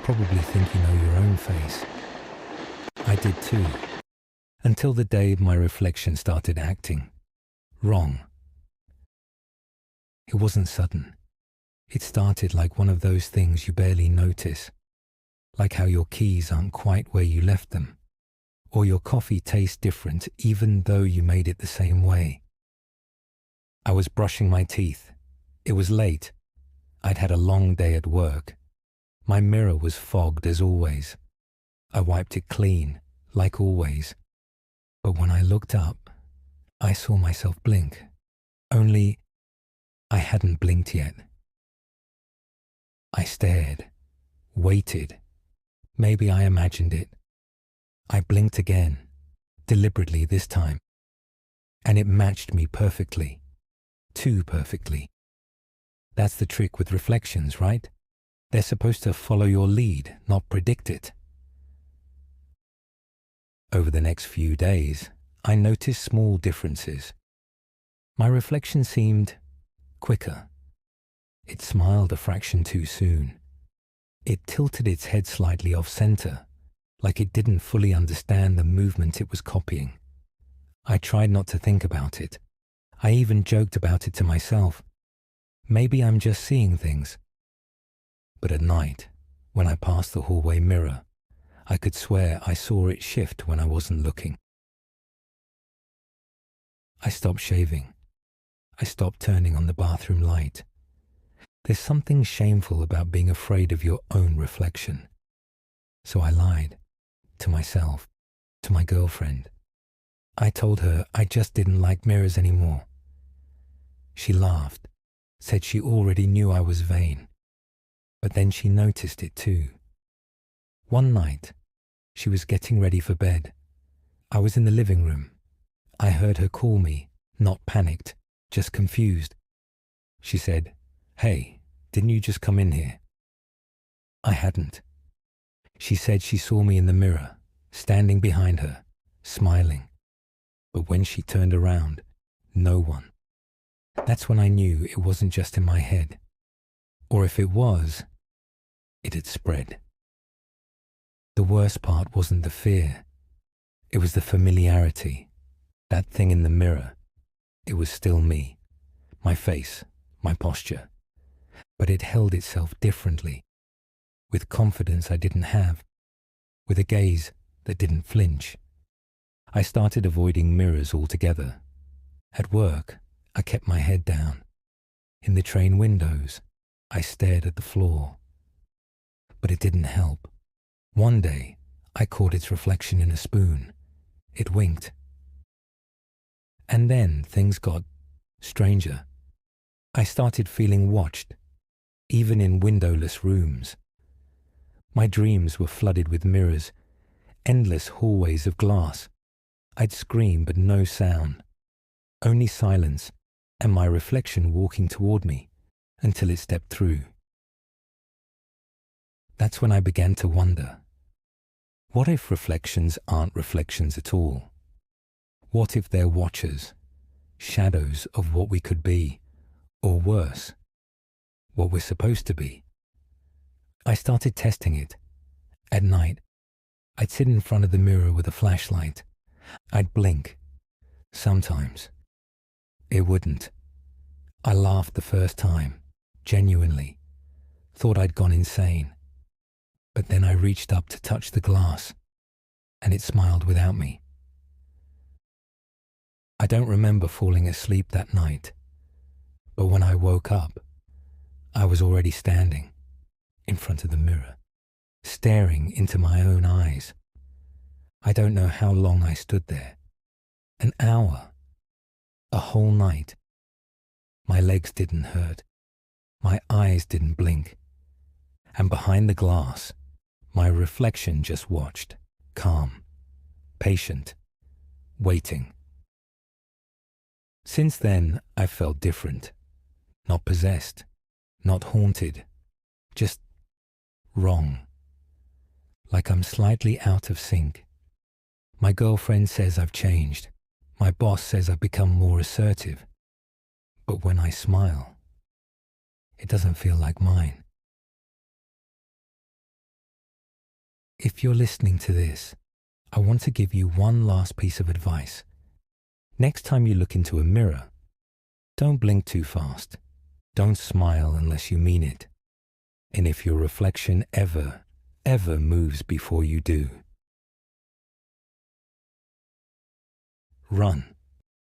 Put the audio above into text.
probably think you know your own face. I did too, until the day my reflection started acting wrong. It wasn't sudden. It started like one of those things you barely notice, like how your keys aren't quite where you left them, or your coffee tastes different even though you made it the same way. I was brushing my teeth. It was late. I'd had a long day at work. My mirror was fogged as always. I wiped it clean, like always. But when I looked up, I saw myself blink. Only I hadn't blinked yet. I stared, waited. Maybe I imagined it. I blinked again, deliberately this time. And it matched me perfectly. Too perfectly. That's the trick with reflections, right? They're supposed to follow your lead, not predict it. Over the next few days, I noticed small differences. My reflection seemed quicker. It smiled a fraction too soon. It tilted its head slightly off-center, like it didn't fully understand the movement it was copying. I tried not to think about it. I even joked about it to myself. Maybe I'm just seeing things. But at night, when I passed the hallway mirror, I could swear I saw it shift when I wasn't looking. I stopped shaving. I stopped turning on the bathroom light. There's something shameful about being afraid of your own reflection. So I lied to myself, to my girlfriend. I told her I just didn't like mirrors anymore. She laughed, said she already knew I was vain. But then she noticed it too. One night, she was getting ready for bed. I was in the living room. I heard her call me, not panicked, just confused. She said, "Hey, didn't you just come in here?" I hadn't. She said she saw me in the mirror, standing behind her, smiling. But when she turned around, no one. That's when I knew it wasn't just in my head. Or if it was, it had spread. The worst part wasn't the fear. It was the familiarity. That thing in the mirror. It was still me. My face, my posture. But it held itself differently. With confidence I didn't have. With a gaze that didn't flinch. I started avoiding mirrors altogether. At work, I kept my head down. In the train windows, I stared at the floor. But it didn't help. One day, I caught its reflection in a spoon. It winked. And then things got stranger. I started feeling watched, even in windowless rooms. My dreams were flooded with mirrors, endless hallways of glass. I'd scream but no sound, only silence and my reflection walking toward me until it stepped through. That's when I began to wonder, what if reflections aren't reflections at all? What if they're watchers, shadows of what we could be, or worse, what we're supposed to be? I started testing it. At night, I'd sit in front of the mirror with a flashlight. I'd blink. Sometimes. It wouldn't. I laughed the first time, genuinely. Thought I'd gone insane. But then I reached up to touch the glass, and it smiled without me. I don't remember falling asleep that night, but when I woke up, I was already standing in front of the mirror, staring into my own eyes. I don't know how long I stood there. An hour. A whole night. My legs didn't hurt. My eyes didn't blink. And behind the glass, my reflection just watched, calm, patient, waiting. Since then, I've felt different. Not possessed, not haunted, just wrong. Like I'm slightly out of sync. My girlfriend says I've changed. My boss says I've become more assertive. But when I smile, it doesn't feel like mine. if you're listening to this, I want to give you one last piece of advice. Next time you look into a mirror, don't blink too fast. Don't smile unless you mean it. And if your reflection ever moves before you do, run.